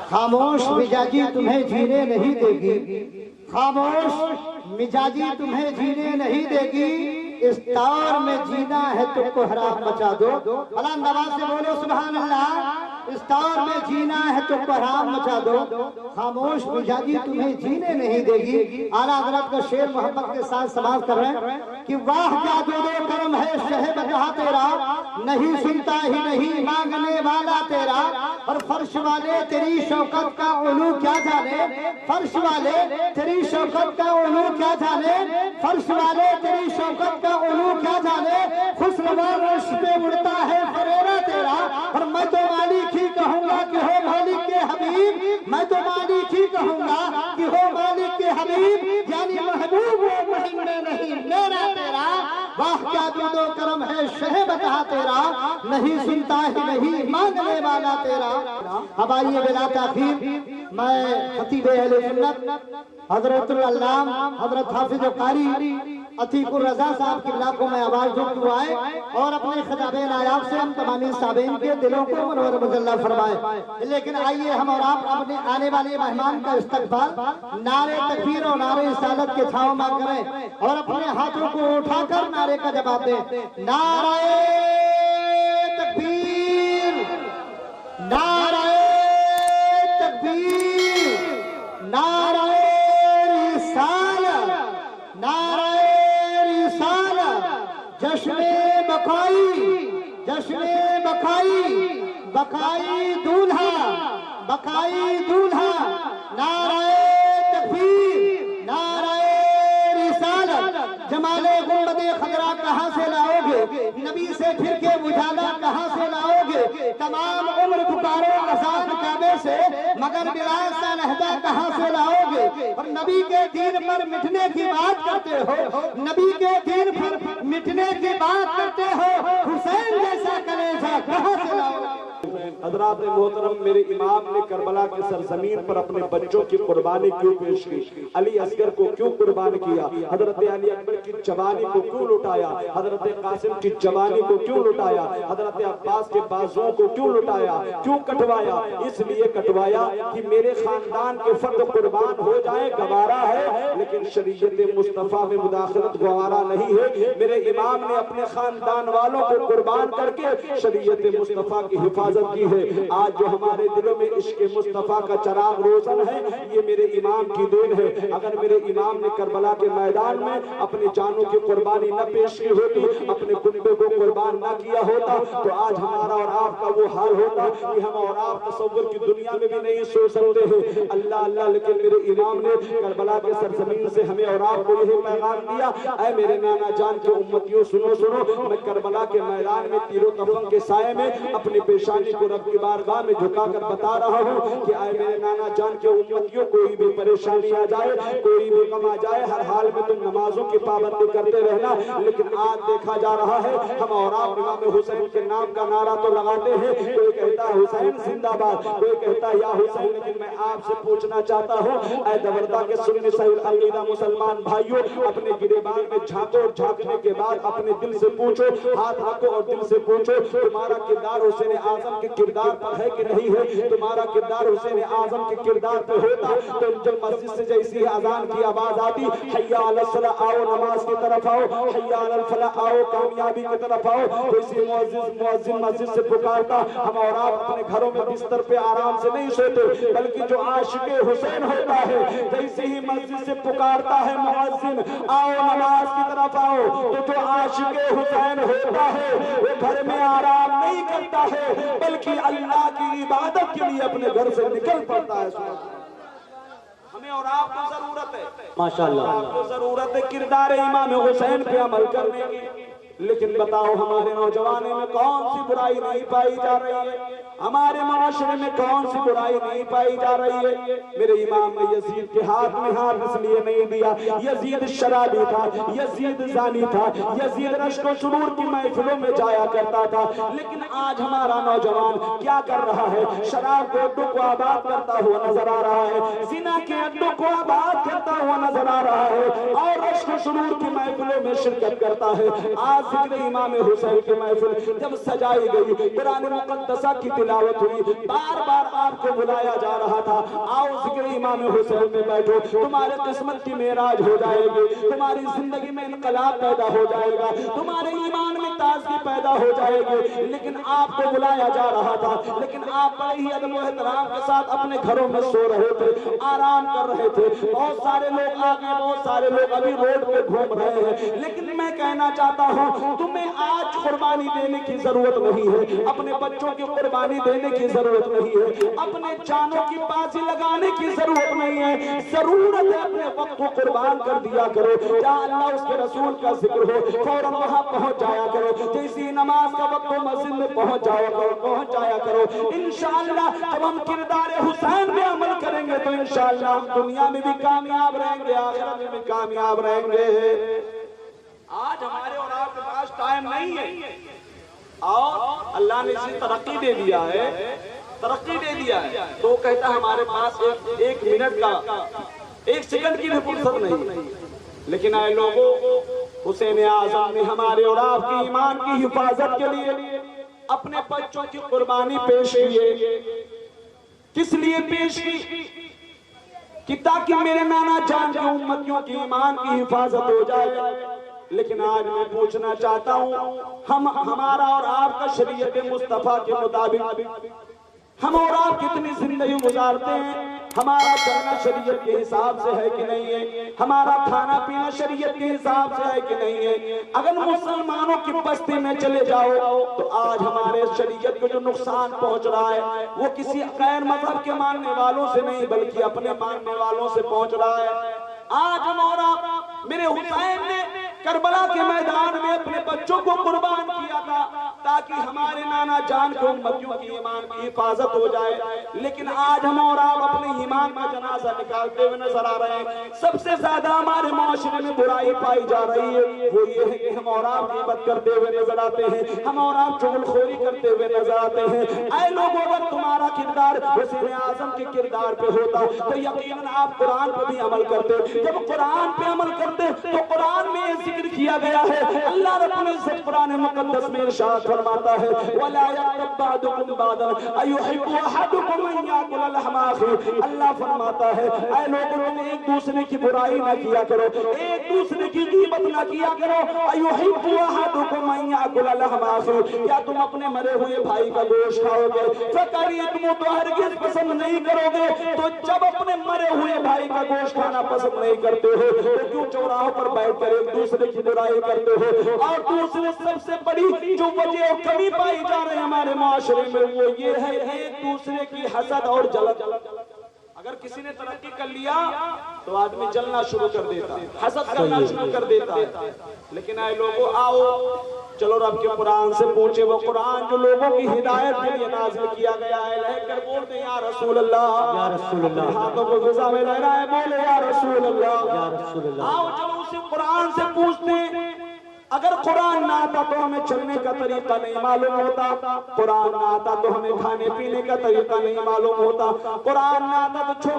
خاموش مزاجی تمہیں جینے نہیں دے گی، خاموش مزاجی تمہیں جینے نہیں دے گی، اس دور میں جینا ہے تو کوہرام مچا دو۔ بلند آواز سے بولو سبحان اللہ۔ اس دور میں جینا ہے تو کوہرام مچا دو، خاموش مزاجی تمہیں جینے نہیں دے گی۔ اعلیٰ حضرت کا شعر محبت کے ساتھ سماعت کر رہے ہیں کہ واہ کیا جود و کرم ہے شہ بجا تیرا، نہیں سنتا ہی نہیں مانگنے والا تیرا، اور فرش والے تیری شوکت کا علو کیا جانے، فرش والے تیری شوکت کا علو کیا جانے، فرش والے تیری شوکت کا علو کیا جانے، خوشنوار عرش پہ اڑتا ہے فریرہ تیرا، اور میں تو مالک ہی کہوں گا کہ ہو مالک کے حبیب، میں تو مالک ہی کہوں گا کہ ہو مالک کے حبیب، یعنی محبوب و مہم میں نہیں میرا تیرا، واہ کیا جود و کرم ہے شہ بجا تیرا، نہیں سنتا ہی نہیں مانگنے والا تیرا۔ اب آئیے بلا تاخیر میں خطیب اہل سنت حضرت العلام حضرت حافظ قاری عتیق الرضا صاحب کی کو میں آواز دوں کہ وہ آئے اور اپنے خطاب نایاب سے ہم تمامی صابین کے دلوں کو منور مجلہ فرمائے۔ لیکن آئیے ہم اور آپ اپنے آنے والے مہمان کا استقبال نعرے تکبیر اور نعرے رسالت کے چھاؤں میں کریں اور اپنے ہاتھوں کو اٹھا کر نعرے کا جواب دیں۔ نعرہ تکبیر، نعرہ تکبیر، نعرہ رسالت، نعرہ جشن بقائی، جشن بقائی، بقائی دولہا، بقائی دولہا، نعرہ تکبیر، نعرہ رسالت۔ جمال گنبد خضرا کہاں سے لاؤ گے، نبی سے پھر کے اجالا کہاں سے لاؤ گے، تمام عمر پکارو اذان کعبے سے مگر بلا سالہدہ کہاں سے لاؤ گے، اور نبی کے دین پر مٹنے کی بات کرتے ہو، نبی کے دین پر مٹنے کی بات کرتے ہو، حسین جیسا کلیجہ کہاں سے لاؤ گے۔ حضرات محترم، میرے امام نے کربلا کی سرزمین پر اپنے بچوں کی قربانی کیوں پیش کی، علی اصغر کو کیوں قربان کیا، حضرت علی اکبر کی جوانی کو کیوں لٹایا، حضرت قاسم کی جوانی کو کیوں لٹایا، حضرت عباس کے بازوں کو کیوں لٹایا، کیوں کٹوایا؟ اس لیے کٹوایا کہ میرے خاندان کے فرد قربان ہو جائیں گوارا ہے، لیکن شریعت مصطفیٰ میں مداخلت گوارا نہیں ہے۔ میرے امام نے اپنے خاندان والوں کو قربان کر کے شریعت مصطفیٰ کی حفاظت کی ہے۔ آج جو ہمارے دلوں میں عشق مصطفیٰ کا چراغ روشن ہے، یہ میرے امام کی دین ہے۔ اگر میرے امام نے کربلا کے میدان میں اپنی جانوں کی قربانی نہ پیش کی ہوتی، اپنے کنبے کو قربان نہ کیا ہوتا، تو آج ہمارا اور آپ کا وہ حال ہوتا کہ ہم اور آپ تصور کی دنیا میں بھی نہیں سوچ سکتے ہیں۔ اللہ اللہ، لیکن میرے امام نے کربلا کے سرزمین سے ہمیں اور آپ کو یہی پیغام دیا، اے میرے نانا جان کے امتیوں سنو سنو، میں کربلا کے میدان میں تیر و کفن کے سائے میں اپنی پیشانی کو رب کی بارگاہ میں جھکا کر بتا رہا ہوں کہ اے میرے نانا جان کے امتیوں، کوئی بھی پریشانی آ جائے، کوئی بھی غم آ جائے، ہر حال میں تم نمازوں کی پابندی کرتے رہنا۔ لیکن آج دیکھا جا رہا ہے ہم اور آپ امام حسین کے نام کا نعرہ تو لگاتے ہیں، کوئی کہتا ہے حسین زندہ باد، کوئی کہتا ہے یا حسین، لیکن میں آپ سے پوچھنا چاہتا ہوں اے دوردہ کے سنی صحیح العقیدہ مسلمان بھائیوں، اپنے گریبان میں جھانکو، اور جھانکنے کے بعد اپنے دل سے پوچھو، ہاتھ رکھو اور دل سے پوچھو، تمہارا کردار حسین اعظم کے کردار پر ہے کہ نہیں ہے؟ تمہارا کردار حسین اعظم کے کردار پر ہوتا تو جب مسجد سے جیسی اذان کی آواز آتی، حی علی الصلاۃ، آؤ نماز کی طرف آؤ، حی علی الفلاح، آؤ کامیابی کی طرف آؤ، تو اسی مؤذن مسجد سے پکارتا، ہم اور آپ اپنے گھروں میں بستر پہ آرام سے نہیں سوتے، بلکہ جو عاشق حسین ہوتا ہے جیسے ہی مسجد سے پکارتا ہے مؤذن، آؤ نماز کی طرف آؤ، تو جو عاشق حسین ہوتا ہے وہ گھر میں آرام نہیں کرتا ہے، بلکہ اللہ کی عبادت کے لیے اپنے گھر سے نکل پڑتا ہے۔ ہمیں اور آپ کو ضرورت ہے، ماشاءاللہ آپ کو ضرورت ہے کردار امام حسین پہ عمل کرنے کی۔ لیکن بتاؤ ہمارے نوجوانوں میں کون سی برائی نہیں پائی جا رہی ہے، ہمارے معاشرے میں کون سی برائی نہیں پائی جا رہی ہے؟ میرے امام نے یزید کے ہاتھ میں ہاتھ اس لیے نہیں دیا، یزید شرابی تھا، یزید زانی تھا، یزید رشک و سرور کی محفلوں میں جایا کرتا تھا، لیکن آج ہمارا نوجوان کیا کر رہا ہے؟ شراب کے اڈوں کو آباد کرتا ہوا نظر آ رہا ہے، زنا کے اڈوں کو آباد کرتا ہوا نظر آ رہا ہے، اور رشک و سرور کی محفلوں میں شرکت کرتا ہے۔ آج ذکر امام حسین کی محفل جب سجائی گئی، قرآن مقدسہ کی تلاوت ہوئی، بار بار آپ کو بلایا جا رہا تھا، آؤ ذکر امام حسین میں بیٹھو، تمہارے قسمت کی معراج ہو جائے گی، تمہاری زندگی میں انقلاب پیدا ہو جائے گا، تمہارے ایمان میں تازگی پیدا ہو جائے گی۔ لیکن آپ کو بلایا جا رہا تھا، لیکن آپ بڑے ہی ادب و احترام کے ساتھ اپنے گھروں میں سو رہے تھے، آرام کر رہے تھے۔ بہت سارے لوگ آ گئے، بہت سارے لوگ ابھی روڈ پہ گھوم رہے ہیں، لیکن میں کہنا چاہتا ہوں تمہیں آج قربانی دینے کی ضرورت نہیں ہے، اپنے بچوں کی قربانی دینے کی ضرورت نہیں ہے، اپنے جانوں کی بازی لگانے کی ضرورت نہیں ہے، ضرورت ہے اپنے وقت کو قربان کر دیا کرو۔ جہاں اللہ اس کے رسول کا ذکر ہو فوراً وہاں پہنچ جایا کرو، جیسی نماز کا وقت ہو مسجد میں پہنچ جایا کرو۔ انشاءاللہ جب ہم کردار حسین میں عمل کریں گے تو انشاءاللہ ہم دنیا میں بھی کامیاب رہیں گے، آخرت میں بھی کامیاب رہیں گے۔ آج ہمارے اور آپ کے پاس ٹائم نہیں ہے، اور اللہ نے اسے ترقی دے دیا ہے، تو کہتا ہے ہمارے پاس ایک منٹ کا، ایک سیکنڈ کی بھی فرصت نہیں۔ لیکن اے لوگوں، حسین اعظم نے ہمارے اور آپ کی ایمان کی حفاظت کے لیے اپنے بچوں کی قربانی پیش کی۔ کس لیے پیش کی؟ کہ تاکہ میرے نانا جان کی امتیوں کی ایمان کی حفاظت ہو جائے۔ لیکن آج میں پوچھنا چاہتا ہوں، ہمارا اور آپ کا شریعت مصطفیٰ کے مطابق ہم اور آپ کتنی زندگی گزارتے ہیں؟ ہمارا چلنا شریعت کے حساب سے ہے کہ نہیں ہے؟ ہمارا کھانا پینا شریعت کے حساب سے ہے کہ نہیں ہے؟ اگر مسلمانوں کی بستی میں چلے جاؤ تو آج ہمارے شریعت کو جو نقصان پہنچ رہا ہے وہ کسی غیر مذہب کے ماننے والوں سے نہیں بلکہ اپنے ماننے والوں سے پہنچ رہا ہے۔ آج ہم اور آپ، میرے حسین نے کربلا کے میدان میں اپنے بچوں کو قربان کیا تھا تاکہ ہمارے نانا جان کو امتیوں کی ایمان کی حفاظت ہو جائے، لیکن آج ہم اور آپ اپنے ایمان کا جنازہ نکالتے ہوئے نظر آ رہے ہیں۔ سب سے زیادہ ہمارے معاشرے میں برائی پائی جا رہی ہے، وہ یہ ہے کہ ہم اور آپ غیبت کرتے ہوئے نظر آتے ہیں، ہم اور آپ چغل خوری کرتے ہوئے نظر آتے ہیں۔ اے لوگوں، اگر تمہارا کردار حسین اعظم کے کردار پہ ہوتا تو یقیناً آپ قرآن پہ بھی عمل کرتے۔ جب قرآن پہ عمل کرتے تو قرآن میں یہ ذکر کیا گیا ہے، اللہ رب العزت قرآن مقدس میں ارشاد فرماتا ہے وَلَا يَغْتَبْ بَعْضُكُمْ بَعْضًا أَيُحِبُّ أَحَدُكُمْ أَن يَأْكُلَ لَحْمَ أَخِيهِ۔ اللہ فرماتا ہے اے لوگوں، تم ایک دوسرے کی برائی نہ کیا کرو، ایک دوسرے کی غیبت نہ کیا کرو۔ أَيُحِبُّ أَحَدُكُمْ أَن يَأْكُلَ لَحْمَ أَخِيهِ، کیا تم اپنے مرے ہوئے بھائی کا گوشت کھاؤ گے؟ فَكَرِهْتُمُوهُ، تو ہرگز پسند نہیں کرو گے۔ تو جب اپنے مرے ہوئے بھائی کا گوشت کھانا پسند نہیں کرتے ہو تو کیوں چوراہوں پر بیٹھ کر ایک دوسرے کی برائی کرتے ہو؟ اور دوسرے سب سے بڑی جو وجہ اور کمی پائی جا رہے ہیں ہمارے معاشرے میں وہ یہ ہے ایک دوسرے کی حسد اور جلن۔ اگر کسی نے ترقی کر لیا تو آدمی جلنا شروع کر دیتا، حسد کرنا شروع کر دیتا۔ لیکن اے لوگوں، آؤ چلو رب کے قرآن سے پوچھے، وہ قرآن جو لوگوں کی ہدایت کے لیے نازل کیا گیا ہے، لہہ کر بولتے ہیں یا رسول اللہ، یا رسول اللہ، ہاتھوں کو فضا میں لہرائے بولے یا رسول اللہ، یا رسول اللہ۔ آؤ چلو اسے قرآن سے پوچھتے ہیں، اگر قرآن نہ آتا تو ہمیں چلنے کا طریقہ نہیں معلوم ہوتا، قرآن نہ آتا تو ہمیں کھانے پینے کا طریقہ نہیں معلوم ہوتا، قرآن نہ آتا تو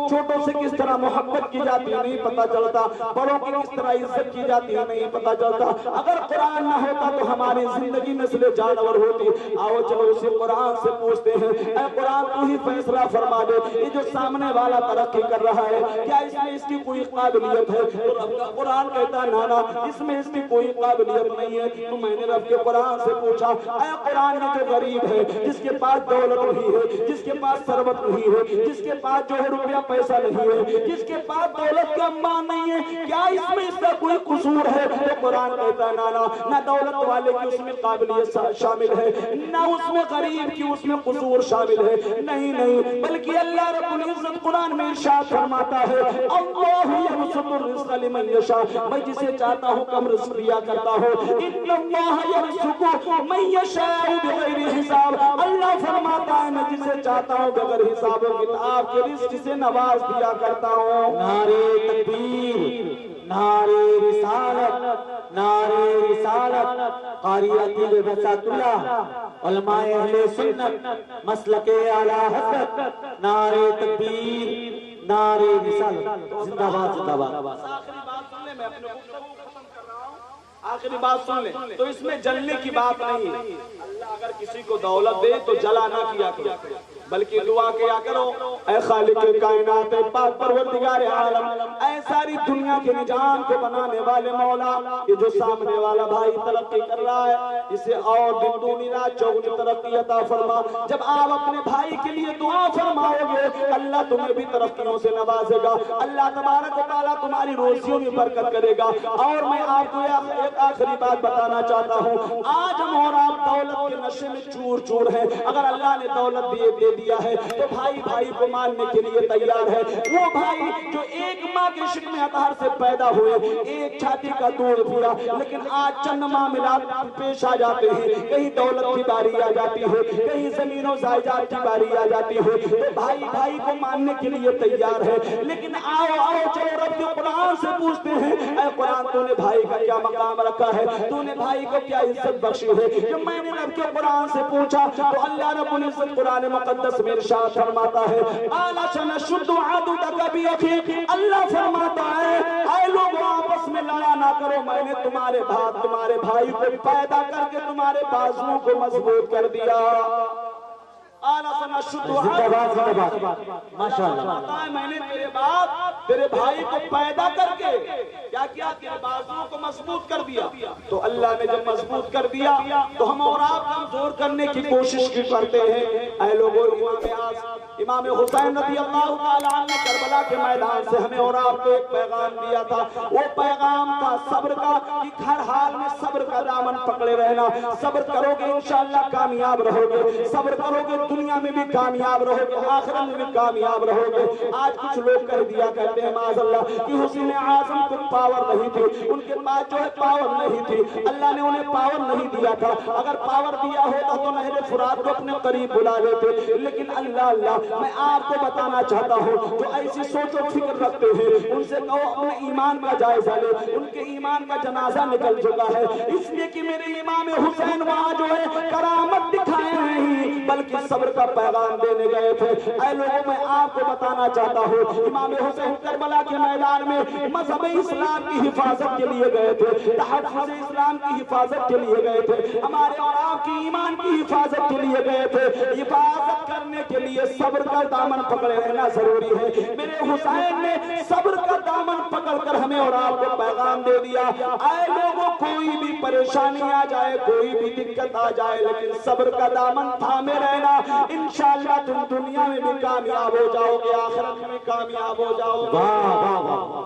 چھوٹوں سے کس طرح محبت کی جاتی ہے نہیں پتہ چلتا، بڑوں کی کس طرح عزت کی جاتی ہے نہیں پتہ چلتا۔ اگر قرآن نہ ہوتا تو ہماری زندگی نسل جانور ہوتی۔ آؤ چلو اسے قرآن سے پوچھتے ہیں، اے قرآن تو ہی فیصلہ فرما دے، یہ جو سامنے والا ترقی کر رہا ہے کیا اس میں اس کی کوئی قابلیت ہے؟ تو رب کا قرآن کہتا ہے نا اس میں اس کی کوئی قابلیت نہیں ہے۔ تو میں نے رب کے قرآن سے پوچھا، اے قرآن یہ جو غریب ہے، جس کے پاس دولت نہیں ہے، جس کے پاس ثروت نہیں ہے، جس کے پاس جو ہے روپیہ پیسہ نہیں ہے، جس کے پاس دولت کا مان نہیں ہے، کیا اس میں اس کا کوئی قصور ہے؟ تو قرآن کہتا ہے نہ دولت والے کی اس میں قابلیت شامل ہے، نہ اس میں غریب کی اس میں قصور شامل ہے، نہیں، بلکہ اللہ رب العزت قرآن میں ارشاد فرماتا ہے اللہ یبسط الرزق لمن یشاء، میں جسے چاہتا ہوں کم رزق دیا کرتا ہوں، ان اللہ یرزق من یشاء بغیر حساب، اللہ فرماتا ہے میں جسے چاہتا ہوں بغیر حساب و کتاب کے رزق سے نواز دیا کرتا ہوں۔ نعرہ تکبیر، نعرہ رسالت، نعرہ رسالت، قاری عتیق بساط اللہ، علماء اہل سنت، مسلک اعلی حضرت، نعرہ تکبیر، نعرہ رسالت، زندہ باد زندہ باد۔ آخری بات سن لیں، میں اپنے گفتگو ختم کر رہا ہوں۔ آخری بات سن لیں، تو اس میں جلنے کی بات نہیں ہے۔ اللہ اگر کسی کو دولت دے تو جلا نہ کیا کرو، بلکہ دعا کیا کرو، اے خالق کائنات، پاک پروردگار عالم، اے ساری دنیا کے نظام کو بنانے والے مولا، یہ جو سامنے والا بھائی ترقی کر رہا ہے، اسے اور دن دونی رات چوگنی ترقی عطا فرما۔ جب آپ اپنے بھائی کے لیے دعا فرماؤ گے، اللہ تمہیں بھی ترقیوں سے نوازے گا، اللہ تبارک و تعالیٰ تمہاری روزیوں میں برکت کرے گا۔ اور میں آپ کو ایک آخری بات بتانا چاہتا ہوں، آج ہم اور آپ دولت کے نشے میں چور چور ہیں۔ اگر اللہ نے دولت دے دیا ہے تو بھائی بھائی کو ماننے کے لیے تیار ہے۔ وہ بھائی جو ایک ماں کے شکم اطہار سے پیدا ہوئے، ایک چھاتی کا دودھ پیا، لیکن آج چند معاملات پیش آ جاتے ہیں، کہیں دولت کی باری آ جاتی ہے، کہیں زمین و زائیداد کی باری آ جاتی ہے، تو بھائی بھائی کو ماننے کے لیے تیار ہے۔ لیکن آؤ چلو رب کے قرآن سے پوچھتے ہیں، اے قرآن تو نے بھائی کا کیا مقام رکھا ہے، تو نے بھائی کو کیا عزت بخشی ہے؟ جب میں نے رب کے قرآن سے پوچھا تو اللہ رب العزت قرآن مقدس میں ارشاد فرماتا ہے، قَالَ سَنَشُدُّ عَضُدَكَ بِيَدِكَ، اللہ فرماتا ہے اے لوگوں آپس میں لڑا نہ کرو، میں نے تمہارے بھائی کو پیدا کر کے تمہارے بازوؤں کو مضبوط کر دیا۔ میں نے تیرے بھائی کو پیدا کر کے کیا کیا؟ تیرے بازوؤں کو مضبوط کر دیا۔ تو اللہ نے جب مضبوط کر دیا تو ہم اور آپ کمزور کرنے کی کوشش کی کرتے ہیں۔ اے لوگوں، امام حسین رضی اللہ تعالیٰ عنہ کربلا کے میدان سے ہمیں اور آپ کو ایک پیغام دیا تھا، وہ پیغام تھا صبر کا، کہ ہر حال میں صبر کا دامن پکڑے رہنا۔ صبر کرو گے انشاءاللہ کامیاب رہو گے، صبر کرو گے دنیا میں بھی کامیاب رہو گے، آخرت میں بھی کامیاب رہو گے۔ آج کچھ لوگ کہہ دیا کرتے ہیں معاذ اللہ کہ حسین اعظم کو پاور نہیں تھی، ان کے پاس جو ہے پاور نہیں تھی، اللہ نے انہیں پاور نہیں دیا تھا، اگر پاور دیا ہوتا تو نہر فرات کو اپنے قریب بلا لیتے۔ لیکن اللہ میں آپ کو بتانا چاہتا ہوں، جو ایسی سوچ و فکر رکھتے ہیں ان سے کہو اپنے ایمان کا جائزہ لے، ان کے ایمان کا جنازہ نکل چکا ہے، اس لیے کہ میرے امام حسین وہاں جو ہے کرامت دکھائے نہیں بلکہ صبر کا پیغام دینے گئے تھے۔ اے لوگوں، میں آپ کو بتانا چاہتا ہوں، امام حسین کربلا کے میدان میں مذہب اسلام کی حفاظت کے لیے گئے تھے، تحفظ اسلام کی حفاظت کے لیے گئے تھے، ہمارے اور آپ کی ایمان کی حفاظت کے لیے گئے تھے۔ حفاظت کرنے کے لیے صبر کا دامن پکڑے رہنا ضروری ہے۔ میرے حسین نے صبر کا دامن پکڑ کر ہمیں اور آپ کو پیغام دے دیا، اے لوگوں، کوئی بھی پریشانی آ جائے، کوئی بھی دقت آ جائے، لیکن صبر کا دامن تھامے رہنا، انشاءاللہ تم دنیا میں بھی کامیاب ہو جاؤ گے، آخرت میں بھی کامیاب ہو جاؤ گے۔